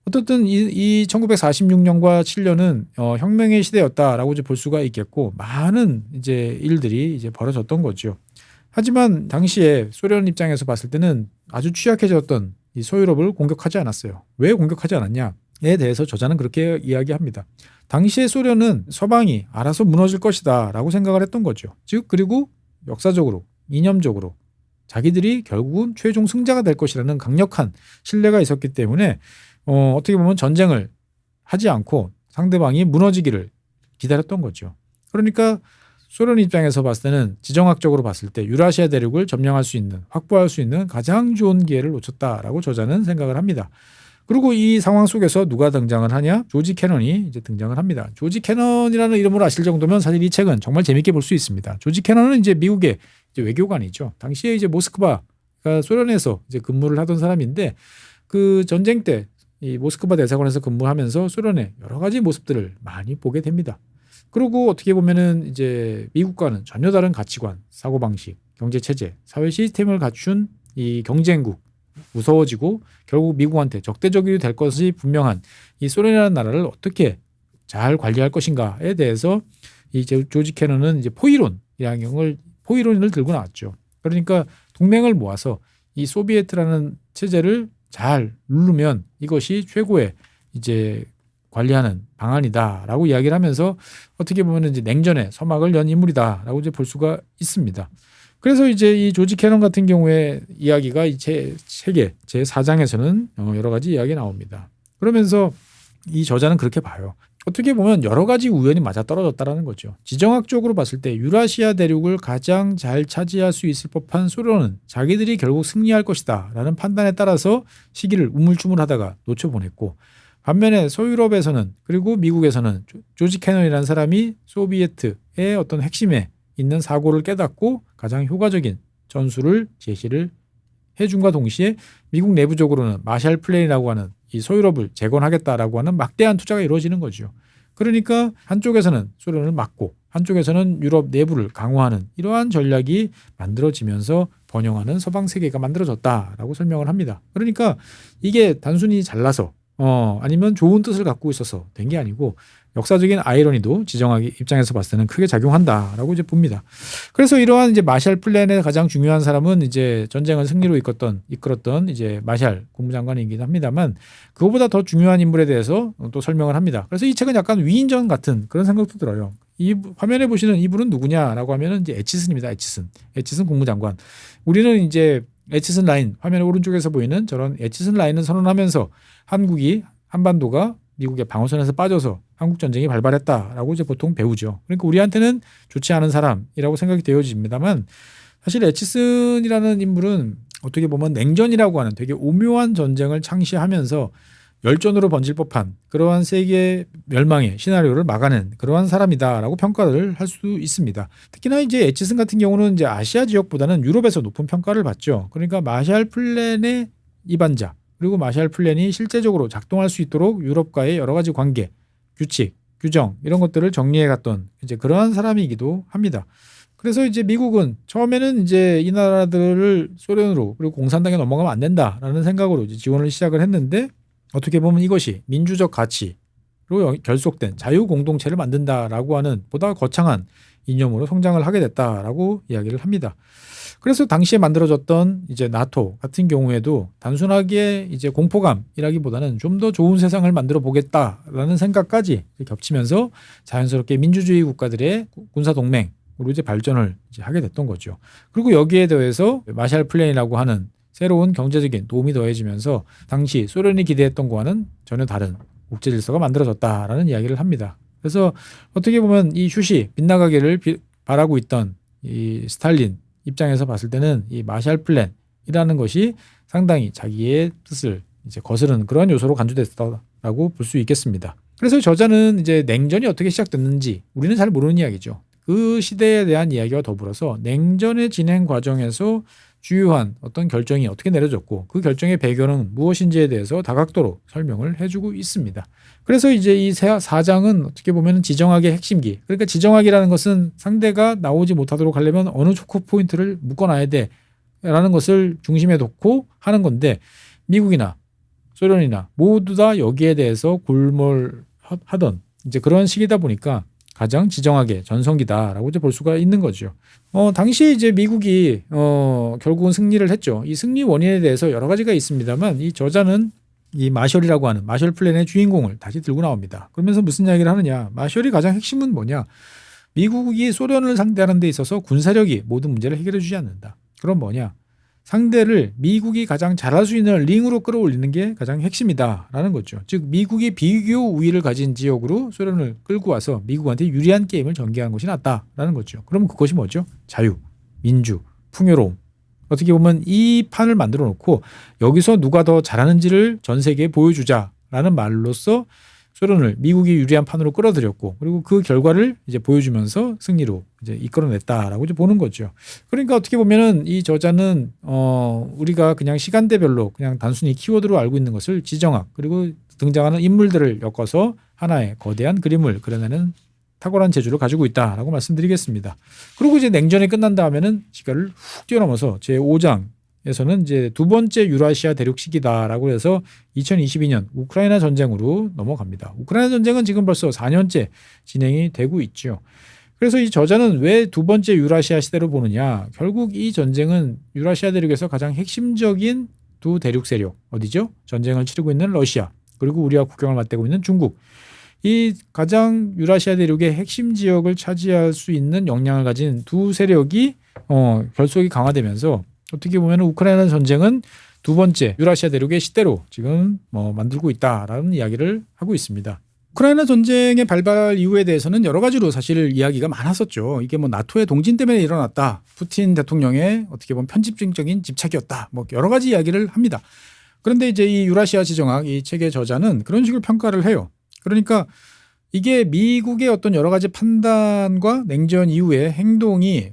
어떻든 이 1946년과 7년은 혁명의 시대였다라고 이제 볼 수가 있겠고 많은 이제 일들이 이제 벌어졌던 거죠. 하지만 당시에 소련 입장에서 봤을 때는 아주 취약해졌던 이 소유럽을 공격하지 않았어요. 왜 공격하지 않았냐? 대해서 저자는 그렇게 이야기합니다. 당시에 소련은 서방이 알아서 무너질 것이다 라고 생각을 했던 거죠. 즉 그리고 역사적으로 이념적으로 자기들이 결국은 최종 승자가 될 것이라는 강력한 신뢰가 있었기 때문에 어떻게 보면 전쟁을 하지 않고 상대방이 무너지기를 기다렸던 거죠. 그러니까 소련 입장에서 봤을 때는 지정학적으로 봤을 때 유라시아 대륙을 점령할 수 있는, 확보할 수 있는 가장 좋은 기회를 놓쳤다라고 저자는 생각을 합니다. 그리고 이 상황 속에서 누가 등장을 하냐? 조지 캐넌이 이제 등장을 합니다. 조지 캐넌이라는 이름으로 아실 정도면 사실 이 책은 정말 재밌게 볼 수 있습니다. 조지 캐넌은 이제 미국의 이제 외교관이죠. 당시에 이제 모스크바, 그러니까 소련에서 이제 근무를 하던 사람인데 그 전쟁 때 이 모스크바 대사관에서 근무하면서 소련의 여러 가지 모습들을 많이 보게 됩니다. 그리고 어떻게 보면은 이제 미국과는 전혀 다른 가치관, 사고방식, 경제체제, 사회 시스템을 갖춘 이 경쟁국, 무서워지고 결국 미국한테 적대적이 될 것이 분명한 이 소련이라는 나라를 어떻게 잘 관리할 것인가에 대해서 이제 조지 캐넌은 이제 포이론을 들고 나왔죠. 그러니까 동맹을 모아서 이 소비에트라는 체제를 잘 누르면 이것이 최고의 이제 관리하는 방안이다라고 이야기를 하면서 어떻게 보면 이제 냉전의 서막을 연 인물이다라고 이제 볼 수가 있습니다. 그래서 이제 이 조지 캐넌 같은 경우에 이야기가 이 책의 제 4장에서는 여러 가지 이야기 나옵니다. 그러면서 이 저자는 그렇게 봐요. 어떻게 보면 여러 가지 우연이 맞아떨어졌다라는 거죠. 지정학적으로 봤을 때 유라시아 대륙을 가장 잘 차지할 수 있을 법한 소련은 자기들이 결국 승리할 것이다 라는 판단에 따라서 시기를 우물쭈물하다가 놓쳐보냈고, 반면에 서유럽에서는 그리고 미국에서는 조지 캐넌이라는 사람이 소비에트의 어떤 핵심에 있는 사고를 깨닫고 가장 효과적인 전술을 제시를 해준과 동시에 미국 내부적으로는 마샬 플랜이라고 하는 이 서유럽을 재건하겠다라고 하는 막대한 투자가 이루어지는 거죠. 그러니까 한쪽에서는 소련을 막고 한쪽에서는 유럽 내부를 강화하는 이러한 전략이 만들어지면서 번영하는 서방 세계가 만들어졌다라고 설명을 합니다. 그러니까 이게 단순히 잘나서 아니면 좋은 뜻을 갖고 있어서 된 게 아니고 역사적인 아이러니도 지정학의 입장에서 봤을 때는 크게 작용한다라고 이제 봅니다. 그래서 이러한 이제 마샬 플랜의 가장 중요한 사람은 이제 전쟁을 승리로 이끌었던 이제 마샬 국무장관이긴 합니다만, 그거보다 더 중요한 인물에 대해서 또 설명을 합니다. 그래서 이 책은 약간 위인전 같은 그런 생각도 들어요. 이 화면에 보시는 이분은 누구냐라고 하면은 이제 애치슨입니다. 애치슨 국무장관. 우리는 이제 애치슨 라인, 화면 오른쪽에서 보이는 저런 애치슨 라인을 선언하면서 한반도가 미국의 방어선에서 빠져서 한국 전쟁이 발발했다라고 이제 보통 배우죠. 그러니까 우리한테는 좋지 않은 사람이라고 생각이 되어집니다만, 사실 애치슨이라는 인물은 어떻게 보면 냉전이라고 하는 되게 오묘한 전쟁을 창시하면서 열전으로 번질 법한 그러한 세계 멸망의 시나리오를 막아낸 그러한 사람이다라고 평가를 할 수 있습니다. 특히나 이제 애치슨 같은 경우는 이제 아시아 지역보다는 유럽에서 높은 평가를 받죠. 그러니까 마샬 플랜의 이반자, 그리고 마샬 플랜이 실제적으로 작동할 수 있도록 유럽과의 여러 가지 관계, 규칙, 규정 이런 것들을 정리해 갔던 이제 그러한 사람이기도 합니다. 그래서 이제 미국은 처음에는 이제 이 나라들을 소련으로 그리고 공산당에 넘어가면 안 된다라는 생각으로 이제 지원을 시작을 했는데, 어떻게 보면 이것이 민주적 가치로 결속된 자유 공동체를 만든다라고 하는 보다 거창한 이념으로 성장을 하게 됐다라고 이야기를 합니다. 그래서 당시에 만들어졌던 이제 나토 같은 경우에도 단순하게 이제 공포감이라기보다는 좀 더 좋은 세상을 만들어 보겠다라는 생각까지 겹치면서 자연스럽게 민주주의 국가들의 군사 동맹으로 이제 발전을 이제 하게 됐던 거죠. 그리고 여기에 더해서 마샬 플랜이라고 하는 새로운 경제적인 도움이 더해지면서 당시 소련이 기대했던 것과는 전혀 다른 국제 질서가 만들어졌다라는 이야기를 합니다. 그래서 어떻게 보면 이 슈시 빗나가기를 바라고 있던 이 스탈린 입장에서 봤을 때는 이 마샬 플랜이라는 것이 상당히 자기의 뜻을 이제 거스르는 그런 요소로 간주됐다라고 볼 수 있겠습니다. 그래서 저자는 이제 냉전이 어떻게 시작됐는지 우리는 잘 모르는 이야기죠. 그 시대에 대한 이야기와 더불어서 냉전의 진행 과정에서 주요한 어떤 결정이 어떻게 내려졌고 그 결정의 배경은 무엇인지에 대해서 다각도로 설명을 해주고 있습니다. 그래서 이제 이 4장은 어떻게 보면 지정학의 핵심기, 그러니까 지정학이라는 것은 상대가 나오지 못하도록 하려면 어느 초크 포인트를 묶어놔야 돼라는 것을 중심에 놓고 하는 건데, 미국이나 소련이나 모두 다 여기에 대해서 골몰하던 이제 그런 시기다 보니까 가장 지정학의 전성기다라고 이제 볼 수가 있는 거죠. 당시에 이제 미국이 결국은 승리를 했죠. 이 승리 원인에 대해서 여러 가지가 있습니다만 이 저자는 이 마셜이라고 하는 마셜 플랜의 주인공을 다시 들고 나옵니다. 그러면서 무슨 이야기를 하느냐. 마셜이 가장 핵심은 뭐냐. 미국이 소련을 상대하는 데 있어서 군사력이 모든 문제를 해결해 주지 않는다. 그럼 뭐냐. 상대를 미국이 가장 잘할 수 있는 링으로 끌어올리는 게 가장 핵심이다라는 거죠. 즉 미국이 비교 우위를 가진 지역으로 소련을 끌고 와서 미국한테 유리한 게임을 전개하는 것이 낫다라는 거죠. 그럼 그것이 뭐죠? 자유, 민주, 풍요로움. 어떻게 보면 이 판을 만들어 놓고 여기서 누가 더 잘하는지를 전 세계에 보여주자라는 말로써 소련을 미국이 유리한 판으로 끌어들였고 그리고 그 결과를 이제 보여주면서 승리로 이제 이끌어냈다라고 이제 보는 거죠. 그러니까 어떻게 보면은 이 저자는 우리가 그냥 시간대별로 그냥 단순히 키워드로 알고 있는 것을 지정학 그리고 등장하는 인물들을 엮어서 하나의 거대한 그림을 그려내는 탁월한 재주를 가지고 있다라고 말씀드리겠습니다. 그리고 이제 냉전이 끝난 다음에는 시간을 훅 뛰어넘어서 제5장에서는 이제 두 번째 유라시아 대륙 시기다라고 해서 2022년 우크라이나 전쟁으로 넘어갑니다. 우크라이나 전쟁은 지금 벌써 4년째 진행이 되고 있죠. 그래서 이 저자는 왜 두 번째 유라시아 시대로 보느냐. 결국 이 전쟁은 유라시아 대륙에서 가장 핵심적인 두 대륙 세력 어디죠? 전쟁을 치르고 있는 러시아 그리고 우리와 국경을 맞대고 있는 중국. 이 가장 유라시아 대륙의 핵심 지역을 차지할 수 있는 역량을 가진 두 세력이 결속이 강화되면서 어떻게 보면 우크라이나 전쟁은 두 번째 유라시아 대륙의 시대로 지금 만들고 있다라는 이야기를 하고 있습니다. 우크라이나 전쟁의 발발 이유에 대해서는 여러 가지로 사실 이야기가 많았었죠. 이게 나토의 동진 때문에 일어났다. 푸틴 대통령의 어떻게 보면 편집증적인 집착이었다. 여러 가지 이야기를 합니다. 그런데 이제 이 유라시아 지정학 이 책의 저자는 그런 식으로 평가를 해요. 그러니까 이게 미국의 어떤 여러 가지 판단과 냉전 이후의 행동이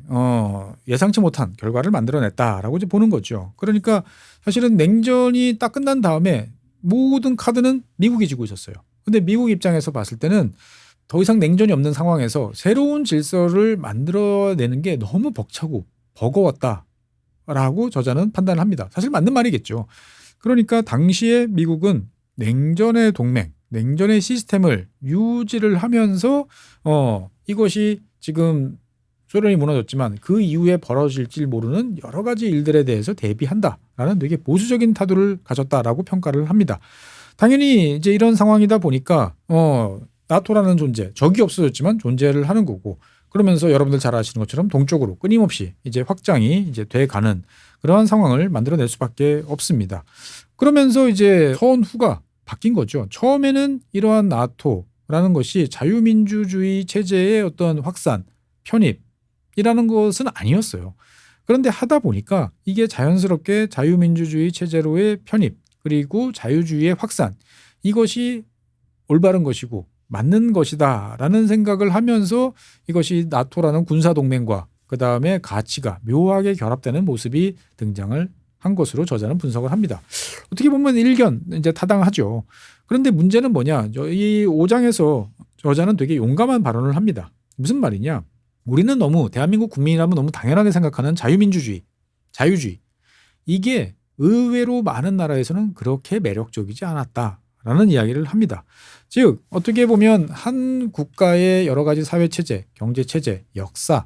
예상치 못한 결과를 만들어냈다라고 이제 보는 거죠. 그러니까 사실은 냉전이 딱 끝난 다음에 모든 카드는 미국이 지고 있었어요. 근데 미국 입장에서 봤을 때는 더 이상 냉전이 없는 상황에서 새로운 질서를 만들어내는 게 너무 벅차고 버거웠다라고 저자는 판단을 합니다. 사실 맞는 말이겠죠. 그러니까 당시에 미국은 냉전의 동맹 냉전의 시스템을 유지를 하면서 이것이 지금 소련이 무너졌지만 그 이후에 벌어질지 모르는 여러 가지 일들에 대해서 대비한다라는 되게 보수적인 태도를 가졌다라고 평가를 합니다. 당연히 이제 이런 상황이다 보니까 나토라는 존재, 적이 없어졌지만 존재를 하는 거고 그러면서 여러분들 잘 아시는 것처럼 동쪽으로 끊임없이 이제 확장이 이제 돼가는 그러한 상황을 만들어낼 수밖에 없습니다. 그러면서 이제 선후가 바뀐 거죠. 처음에는 이러한 나토라는 것이 자유민주주의 체제의 어떤 확산, 편입이라는 것은 아니었어요. 그런데 하다 보니까 이게 자연스럽게 자유민주주의 체제로의 편입 그리고 자유주의의 확산 이것이 올바른 것이고 맞는 것이다라는 생각을 하면서 이것이 나토라는 군사동맹과 그다음에 가치가 묘하게 결합되는 모습이 등장을 한 것으로 저자는 분석을 합니다. 어떻게 보면 일견 이제 타당하죠. 그런데 문제는 뭐냐? 이 5장에서 저자는 되게 용감한 발언을 합니다. 무슨 말이냐? 우리는 너무 대한민국 국민이라면 너무 당연하게 생각하는 자유민주주의, 자유주의 이게 의외로 많은 나라에서는 그렇게 매력적이지 않았다라는 이야기를 합니다. 즉 어떻게 보면 한 국가의 여러 가지 사회체제, 경제체제, 역사,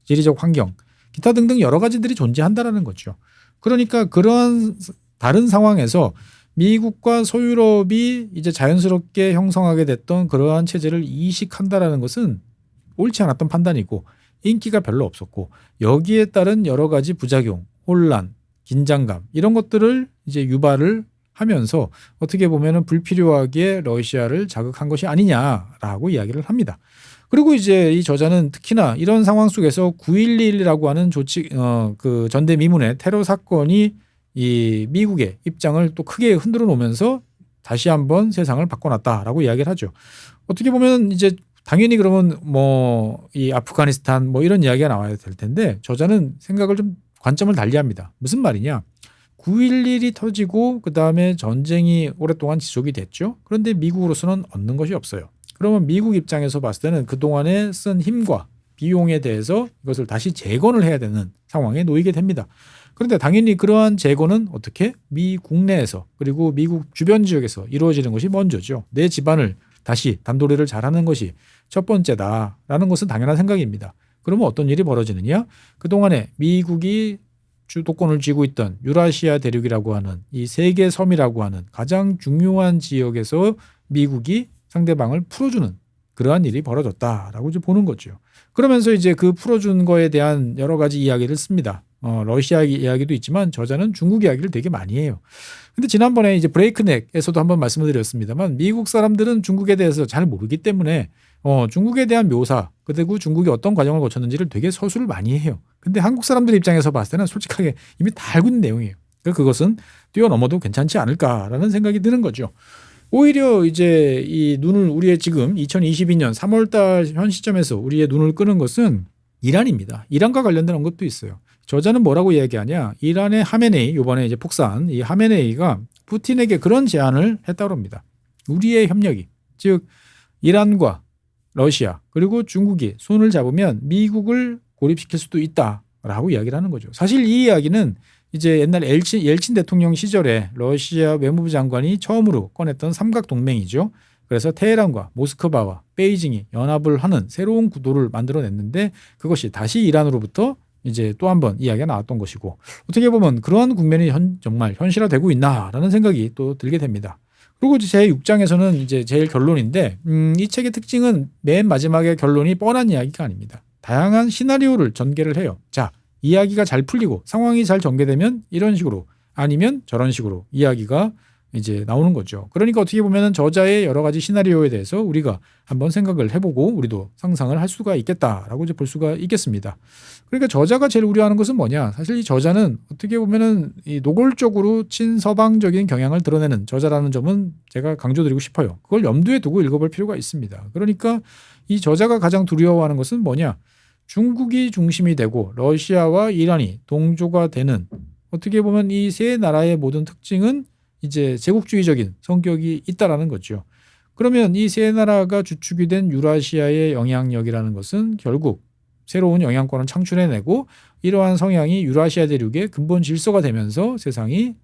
지리적 환경, 기타 등등 여러 가지들이 존재한다라는 거죠. 그러니까 그러한 다른 상황에서 미국과 소유럽이 이제 자연스럽게 형성하게 됐던 그러한 체제를 이식한다라는 것은 옳지 않았던 판단이고 인기가 별로 없었고 여기에 따른 여러 가지 부작용, 혼란, 긴장감 이런 것들을 이제 유발을 하면서 어떻게 보면은 불필요하게 러시아를 자극한 것이 아니냐라고 이야기를 합니다. 그리고 이제 이 저자는 특히나 이런 상황 속에서 9.11이라고 하는 그 전대미문의 테러 사건이 이 미국의 입장을 또 크게 흔들어 놓으면서 다시 한번 세상을 바꿔놨다라고 이야기를 하죠. 어떻게 보면 이제 당연히 그러면 이 아프가니스탄 이런 이야기가 나와야 될 텐데 저자는 생각을 좀 관점을 달리합니다. 무슨 말이냐? 9.11이 터지고 그다음에 전쟁이 오랫동안 지속이 됐죠. 그런데 미국으로서는 얻는 것이 없어요. 그러면 미국 입장에서 봤을 때는 그동안에 쓴 힘과 비용에 대해서 이것을 다시 재건을 해야 되는 상황에 놓이게 됩니다. 그런데 당연히 그러한 재건은 어떻게? 미 국내에서 그리고 미국 주변 지역에서 이루어지는 것이 먼저죠. 내 집안을 다시 단도리를 잘하는 것이 첫 번째다라는 것은 당연한 생각입니다. 그러면 어떤 일이 벌어지느냐? 그동안에 미국이 주도권을 쥐고 있던 유라시아 대륙이라고 하는 이 세계 섬이라고 하는 가장 중요한 지역에서 미국이 상대방을 풀어주는 그러한 일이 벌어졌다라고 이제 보는 거죠. 그러면서 이제 그 풀어준 거에 대한 여러 가지 이야기를 씁니다. 러시아 이야기도 있지만 저자는 중국 이야기를 되게 많이 해요. 근데 지난번에 이제 브레이크넥에서도 한번 말씀을 드렸습니다만 미국 사람들은 중국에 대해서 잘 모르기 때문에 중국에 대한 묘사 그리고 중국이 어떤 과정을 거쳤는지를 되게 서술을 많이 해요. 근데 한국 사람들 입장에서 봤을 때는 솔직하게 이미 다 알고 있는 내용이에요. 그러니까 그것은 뛰어넘어도 괜찮지 않을까라는 생각이 드는 거죠. 오히려 이제 이 눈을 우리의 지금 2022년 3월달 현 시점에서 우리의 눈을 끄는 것은 이란입니다. 이란과 관련된 언급도 있어요. 저자는 뭐라고 이야기하냐? 이란의 하메네이 이번에 이제 폭사한 이 하메네이가 푸틴에게 그런 제안을 했다고 합니다. 우리의 협력이 즉 이란과 러시아 그리고 중국이 손을 잡으면 미국을 고립시킬 수도 있다라고 이야기를 하는 거죠. 사실 이 이야기는 이제 옛날 옐친 대통령 시절에 러시아 외무부 장관이 처음으로 꺼냈던 삼각동맹이죠. 그래서 테헤란과 모스크바와 베이징이 연합을 하는 새로운 구도를 만들어냈는데 그것이 다시 이란으로부터 이제 또 한 번 이야기가 나왔던 것이고 어떻게 보면 그러한 국면이 정말 현실화되고 있나라는 생각이 또 들게 됩니다. 그리고 제 6장에서는 이제 제일 결론인데 이 책의 특징은 맨 마지막에 결론이 뻔한 이야기가 아닙니다. 다양한 시나리오를 전개를 해요. 자, 이야기가 잘 풀리고 상황이 잘 전개되면 이런 식으로 아니면 저런 식으로 이야기가 이제 나오는 거죠. 그러니까 어떻게 보면 저자의 여러 가지 시나리오에 대해서 우리가 한번 생각을 해보고 우리도 상상을 할 수가 있겠다라고 이제 볼 수가 있겠습니다. 그러니까 저자가 제일 우려하는 것은 뭐냐? 사실 이 저자는 어떻게 보면은 이 노골적으로 친서방적인 경향을 드러내는 저자라는 점은 제가 강조드리고 싶어요. 그걸 염두에 두고 읽어볼 필요가 있습니다. 그러니까 이 저자가 가장 두려워하는 것은 뭐냐? 중국이 중심이 되고 러시아와 이란이 동조가 되는 어떻게 보면 이 세 나라의 모든 특징은 이제 제국주의적인 성격이 있다라는 거죠. 그러면 이 세 나라가 주축이 된 유라시아의 영향력이라는 것은 결국 새로운 영향권을 창출해내고 이러한 성향이 유라시아 대륙의 근본 질서가 되면서 세상이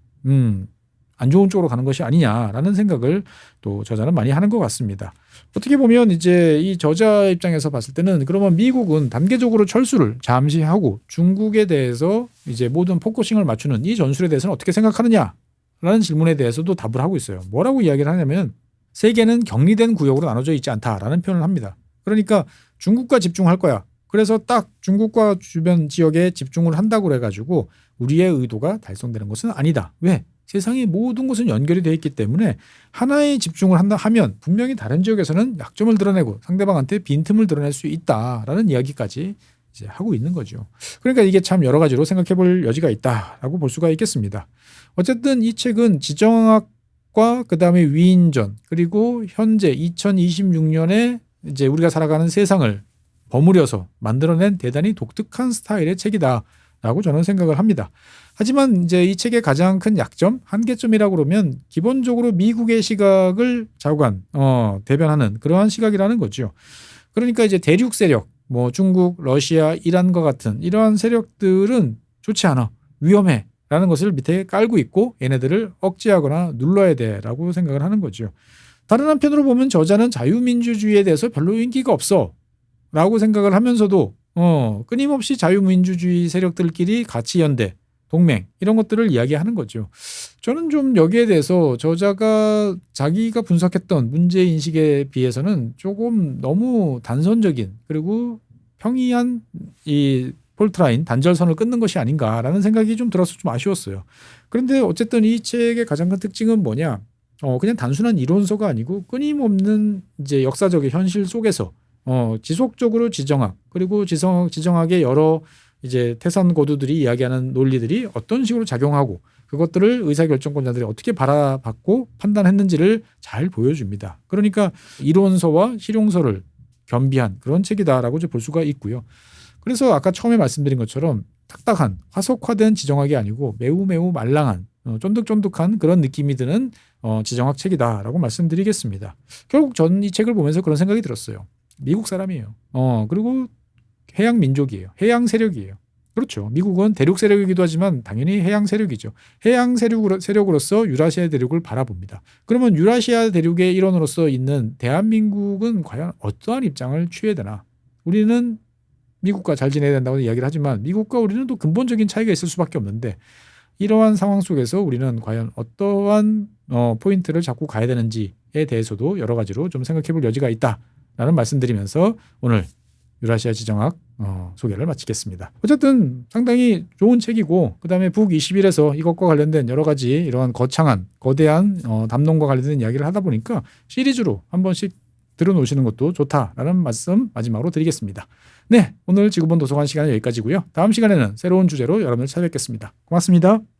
안 좋은 쪽으로 가는 것이 아니냐라는 생각을 또 저자는 많이 하는 것 같습니다. 어떻게 보면 이제 이 저자 입장에서 봤을 때는 그러면 미국은 단계적으로 철수를 잠시 하고 중국에 대해서 이제 모든 포커싱을 맞추는 이 전술에 대해서는 어떻게 생각하느냐라는 질문에 대해서도 답을 하고 있어요. 뭐라고 이야기를 하냐면 세계는 격리된 구역으로 나눠져 있지 않다라는 표현을 합니다. 그러니까 중국과 집중할 거야. 그래서 딱 중국과 주변 지역에 집중을 한다고 해가지고 우리의 의도가 달성되는 것은 아니다. 왜? 세상의 모든 것은 연결이 되어 있기 때문에 하나에 집중을 한다 하면 분명히 다른 지역에서는 약점을 드러내고 상대방한테 빈틈을 드러낼 수 있다라는 이야기까지 이제 하고 있는 거죠. 그러니까 이게 참 여러 가지로 생각해 볼 여지가 있다라고 볼 수가 있겠습니다. 어쨌든 이 책은 지정학과 그다음에 위인전 그리고 현재 2026년에 이제 우리가 살아가는 세상을 버무려서 만들어낸 대단히 독특한 스타일의 책이다라고 저는 생각을 합니다. 하지만 이제 이 책의 가장 큰 약점, 한계점이라고 그러면 기본적으로 미국의 시각을 대변하는 그러한 시각이라는 거죠. 그러니까 이제 대륙 세력, 뭐 중국, 러시아, 이란과 같은 이러한 세력들은 좋지 않아, 위험해 라는 것을 밑에 깔고 있고 얘네들을 억제하거나 눌러야 돼라고 생각을 하는 거죠. 다른 한편으로 보면 저자는 자유민주주의에 대해서 별로 인기가 없어 라고 생각을 하면서도 끊임없이 자유민주주의 세력들끼리 같이 연대, 동맹 이런 것들을 이야기하는 거죠. 저는 좀 여기에 대해서 저자가 자기가 분석했던 문제인식에 비해서는 조금 너무 단선적인 그리고 평이한 이 폴트라인 단절선을 끊는 것이 아닌가라는 생각이 좀 들어서 좀 아쉬웠어요. 그런데 어쨌든 이 책의 가장 큰 특징은 뭐냐? 그냥 단순한 이론서가 아니고 끊임없는 이제 역사적인 현실 속에서 지속적으로 지정학 그리고 지정학의 여러 이제 태산 고두들이 이야기하는 논리들이 어떤 식으로 작용하고 그것들을 의사결정권자들이 어떻게 바라봤고 판단했는지를 잘 보여줍니다. 그러니까 이론서와 실용서를 겸비한 그런 책이다라고 볼 수가 있고요. 그래서 아까 처음에 말씀드린 것처럼 딱딱한 화석화된 지정학이 아니고 매우 말랑한 쫀득쫀득한 그런 느낌이 드는 지정학 책이다라고 말씀드리겠습니다. 결국 전 이 책을 보면서 그런 생각이 들었어요. 미국 사람이에요. 그리고 해양 민족이에요. 해양 세력이에요. 그렇죠. 미국은 대륙 세력이기도 하지만 당연히 해양 세력이죠. 해양 세력으로서 유라시아 대륙을 바라봅니다. 그러면 유라시아 대륙의 일원으로서 있는 대한민국은 과연 어떠한 입장을 취해야 되나? 우리는 미국과 잘 지내야 된다고 이야기를 하지만 미국과 우리는 또 근본적인 차이가 있을 수밖에 없는데 이러한 상황 속에서 우리는 과연 어떠한 포인트를 잡고 가야 되는지에 대해서도 여러 가지로 좀 생각해 볼 여지가 있다라는 말씀드리면서 오늘 유라시아 지정학 소개를 마치겠습니다. 어쨌든 상당히 좋은 책이고 그다음에 북21에서 이것과 관련된 여러 가지 이러한 거창한 거대한 담론과 관련된 이야기를 하다 보니까 시리즈로 한 번씩 들어놓으시는 것도 좋다라는 말씀 마지막으로 드리겠습니다. 네, 오늘 지구본 도서관 시간은 여기까지고요. 다음 시간에는 새로운 주제로 여러분을 찾아뵙겠습니다. 고맙습니다.